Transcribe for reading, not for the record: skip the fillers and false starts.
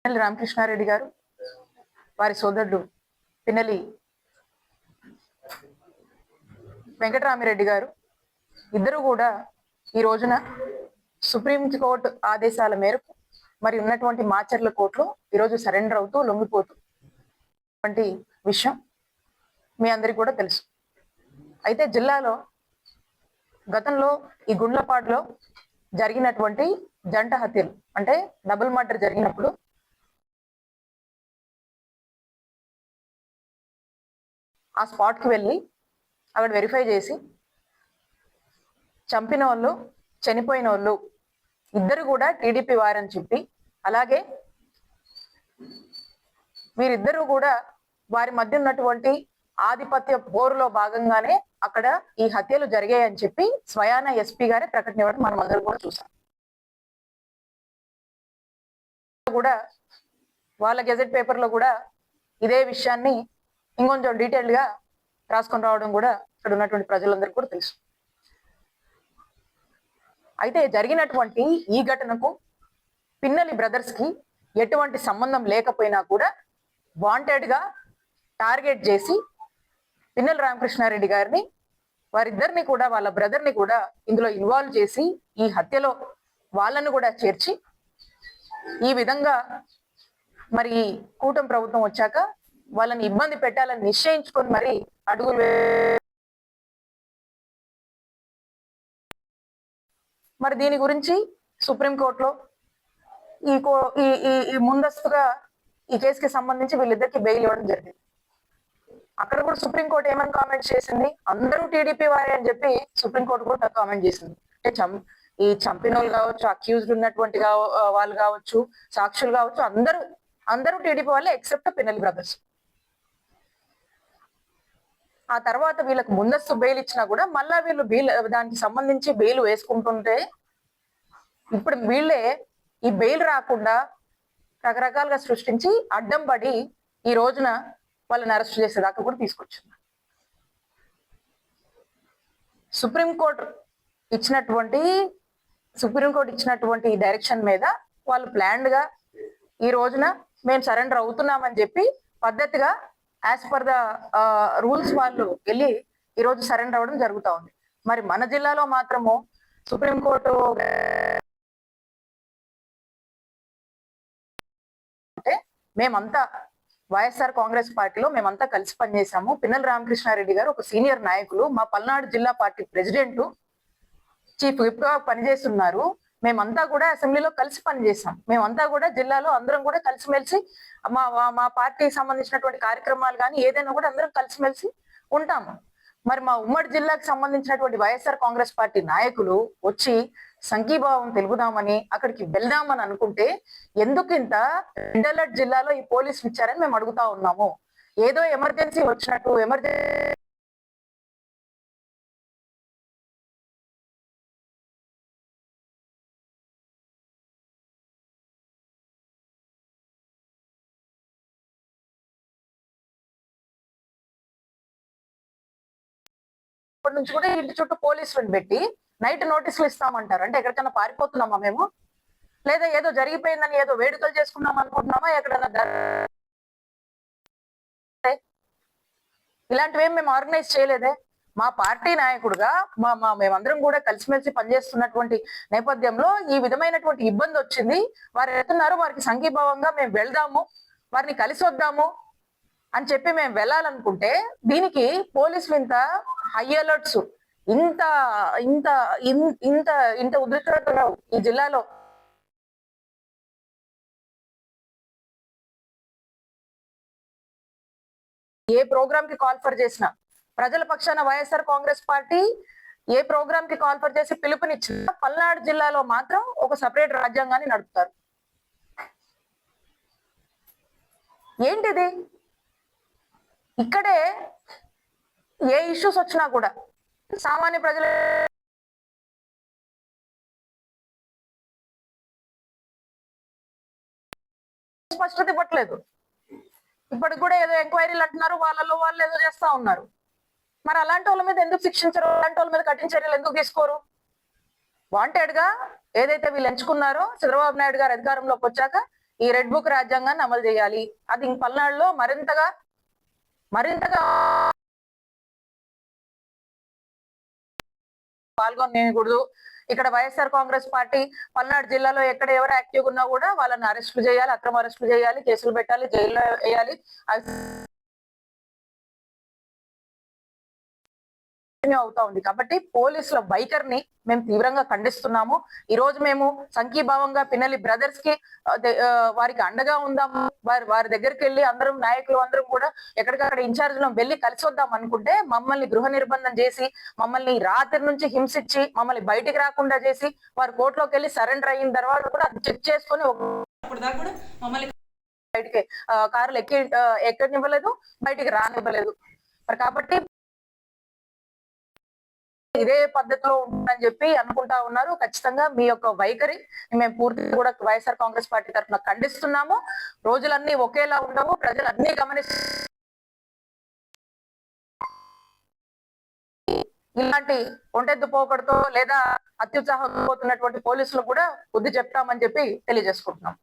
పిన్నెల్లి రామకృష్ణారెడ్డి గారు, వారి సోదరుడు పిన్నెల్లి వెంకటరామిరెడ్డి గారు ఇద్దరు కూడా ఈ రోజున సుప్రీంకోర్టు ఆదేశాల మేరకు మరి ఉన్నటువంటి మాచర్ల కోర్టులో ఈరోజు సరెండర్ అవుతూ లొంగిపోతూ విషయం మీ అందరికీ కూడా తెలుసు. అయితే జిల్లాలో గతంలో ఈ గుండ్లపాడులో జరిగినటువంటి జంట హత్యలు అంటే డబుల్ మర్డర్ జరిగినప్పుడు ఆ స్పాట్కి వెళ్ళి అక్కడ వెరిఫై చేసి చంపిన వాళ్ళు చనిపోయిన వాళ్ళు ఇద్దరు కూడా టీడీపీ వారని చెప్పి, అలాగే వీరిద్దరూ కూడా వారి మధ్య ఉన్నటువంటి ఆధిపత్య పోరులో భాగంగానే అక్కడ ఈ హత్యలు జరిగాయని చెప్పి స్వయాన ఎస్పీ గారే ప్రకటన ఇవ్వడం మనం అందరూ కూడా చూసాం. కూడా వాళ్ళ గెజెట్ పేపర్ లో కూడా ఇదే విషయాన్ని ఇంకొంచెం డీటెయిల్డ్ గా రాసుకొని రావడం కూడా ఇక్కడ ఉన్నటువంటి ప్రజలందరికీ కూడా తెలుసు. అయితే జరిగినటువంటి ఈ ఘటనకు పిన్నెల్లి బ్రదర్స్ కి ఎటువంటి సంబంధం లేకపోయినా కూడా వాంటెడ్ గా టార్గెట్ చేసి పిన్నెల్లి రామకృష్ణారెడ్డి గారిని వారిద్దరిని కూడా వాళ్ళ బ్రదర్ ని కూడా ఇందులో ఇన్వాల్వ్ చేసి ఈ హత్యలో వాళ్ళను కూడా చేర్చి ఈ విధంగా మరి కూటమి ప్రభుత్వం వచ్చాక వాళ్ళని ఇబ్బంది పెట్టాలని నిశ్చయించుకొని మరి అడుగులు మరి దీని గురించి సుప్రీంకోర్టులో ఈ ముందస్తుగా ఈ కేసుకి సంబంధించి వీళ్ళిద్దరికి బెయిల్ ఇవ్వడం జరిగింది. అక్కడ కూడా సుప్రీంకోర్టు ఏమని కామెంట్ చేసింది, అందరూ టీడీపీ వారే అని చెప్పి సుప్రీంకోర్టు కూడా కామెంట్ చేసింది. అంటే ఈ చంపిన వాళ్ళు కావచ్చు, అక్యూజ్డ్ ఉన్నటువంటి వాళ్ళు కావచ్చు, సాక్షులు కావచ్చు, అందరూ టీడీపీ వాళ్ళే ఎక్సెప్ట్ పిన్నెల్లి బ్రదర్స్. ఆ తర్వాత వీళ్ళకి ముందస్తు బెయిల్ ఇచ్చినా కూడా మళ్ళా వీళ్ళు దానికి సంబంధించి బెయిల్ వేసుకుంటుంటే ఇప్పుడు వీళ్ళే ఈ బెయిల్ రాకుండా రకరకాలుగా సృష్టించి అడ్డం పడి ఈ రోజున వాళ్ళని అరెస్ట్ చేసేదాకా కూడా తీసుకొచ్చింది. సుప్రీంకోర్టు ఇచ్చినటువంటి డైరెక్షన్ మీద వాళ్ళు ప్లాన్డ్ గా ఈ రోజున మేము సరెండర్ అవుతున్నామని చెప్పి పద్ధతిగా యాజ్ పర్ ద రూల్స్ వాళ్ళు వెళ్ళి ఈరోజు సరెండర్ అవ్వడం జరుగుతూ ఉంది. మరి మన జిల్లాలో మాత్రము సుప్రీంకోర్టు అంటే మేమంతా వైఎస్ఆర్ కాంగ్రెస్ పార్టీలో మేమంతా కలిసి పనిచేసాము. పిన్నెల్లి రామకృష్ణారెడ్డి గారు ఒక సీనియర్ నాయకులు, మా పల్నాడు జిల్లా పార్టీ ప్రెసిడెంట్, చీఫ్ విప్ గా పనిచేస్తున్నారు. మేమంతా కూడా అసెంబ్లీలో కలిసి పనిచేసాం. మేమంతా కూడా జిల్లాలో అందరం కూడా కలిసిమెలిసి మా పార్టీకి సంబంధించినటువంటి కార్యక్రమాలు కానీ ఏదైనా కూడా అందరం కలిసిమెలిసి ఉంటాము. మరి మా ఉమ్మడి జిల్లాకు సంబంధించినటువంటి వైఎస్ఆర్ కాంగ్రెస్ పార్టీ నాయకులు వచ్చి సంఘీభావం తెలుపుదామని అక్కడికి వెళ్దామని అనుకుంటే ఎందుకు ఇంత రెడ్ అలర్ట్ జిల్లాలో ఈ పోలీసులు ఇచ్చారని మేము అడుగుతా ఉన్నాము. ఏదో ఎమర్జెన్సీ వచ్చినట్టు నుంచి కూడా ఇంటి చుట్టూ పోలీసులను పెట్టి నైట్ నోటీసులు ఇస్తామంటారు. అంటే ఎక్కడికైనా పారిపోతున్నామా మేము, లేదా ఏదో జరిగిపోయిందని ఏదో వేడుకలు చేసుకున్నాం అనుకుంటున్నామా, ఎక్కడైనా ఇలాంటివేం మేము ఆర్గనైజ్ చేయలేదే. మా పార్టీ నాయకుడుగా మేమందరం కూడా కలిసిమెలిసి పనిచేస్తున్నటువంటి నేపథ్యంలో ఈ విధమైనటువంటి ఇబ్బంది వచ్చింది, వారు వెళ్తున్నారు, వారికి సంఘీభావంగా మేము వెళ్దాము, వారిని కలిసి వద్దాము అని చెప్పి మేము వెళ్ళాలనుకుంటే దీనికి పోలీసులు ఇంత హై అలర్ట్స్, ఇంత ఇంత ఇంత ఇంత ఉద్రిక్తత ఈ జిల్లాలో ఏ ప్రోగ్రామ్ కి కాల్ఫర్ చేసినా ప్రజల పక్షాన వైఎస్ఆర్ కాంగ్రెస్ పార్టీ ఏ ప్రోగ్రామ్ కి కాల్ఫర్ చేసి పిలుపునిచ్చిన పల్నాడు జిల్లాలో మాత్రం ఒక సపరేట్ రాజ్యాంగాన్ని నడుపుతారు. ఏంటిది? ఇక్కడే ఏ ఇష్యూస్ వచ్చినా కూడా సామాన్య ప్రజలు స్పష్టత ఇవ్వట్లేదు. ఇప్పటికి కూడా ఏదో ఎంక్వైరీలు అంటున్నారు, వాళ్ళు ఏదో చేస్తా ఉన్నారు. మరి అలాంటి వాళ్ళ మీద ఎందుకు శిక్షించరు? అలాంటి వాళ్ళ మీద కఠిన చర్యలు ఎందుకు తీసుకోరు? వాంటెడ్ గా ఏదైతే వీళ్ళు ఎంచుకున్నారో చంద్రబాబు నాయుడు గారు అధికారంలోకి వచ్చాక ఈ రెడ్ బుక్ రాజ్యాంగాన్ని అమలు చేయాలి. అది పల్నాడులో మరింతగా పాల్గొనకూడదు. ఇక్కడ వైఎస్ఆర్ కాంగ్రెస్ పార్టీ పల్నాడు జిల్లాలో ఎక్కడ ఎవరు యాక్టివ్ ఉన్నా కూడా వాళ్ళని అరెస్టులు చేయాలి, అక్రమ అరెస్టులు చేయాలి, కేసులు పెట్టాలి, జైల్లో వేయాలి. అవుతా ఉంది. కాబట్టి పోలీసుల వైఖరిని మేము తీవ్రంగా ఖండిస్తున్నాము. ఈ రోజు మేము సంఘీభావంగా పిన్నెల్లి బ్రదర్స్ కి వారికి అండగా ఉందాము, వారి దగ్గరికి వెళ్ళి అందరం నాయకులు అందరం కూడా ఎక్కడికక్కడ ఇన్ఛార్జ్లో వెళ్ళి కలిసి వద్దాం అనుకుంటే మమ్మల్ని గృహ నిర్బంధం చేసి, మమ్మల్ని రాత్రి నుంచి హింసించి, మమ్మల్ని బయటికి రాకుండా చేసి, వారు కోర్టులోకి వెళ్ళి సరెండర్ అయిన తర్వాత కూడా అది చెక్ చేసుకొని మమ్మల్ని బయటికి కారులు ఎక్కనివ్వలేదు, బయటికి రానివ్వలేదు. మరి కాబట్టి ఇదే పద్ధతిలో ఉంటుందని చెప్పి అనుకుంటా ఉన్నారు. ఖచ్చితంగా మీ యొక్క వైఖరి మేము పూర్తిగా కూడా వైఎస్ఆర్ కాంగ్రెస్ పార్టీ తరఫున ఖండిస్తున్నాము. రోజులన్నీ ఒకేలా ఉండవు, ప్రజలు అన్ని ఇలాంటి ఒంటెద్దు పోకడతో లేదా అత్యుత్సాహం పోతున్నటువంటి పోలీసులు కూడా బుద్ధి చెప్తామని చెప్పి తెలియజేసుకుంటున్నాం.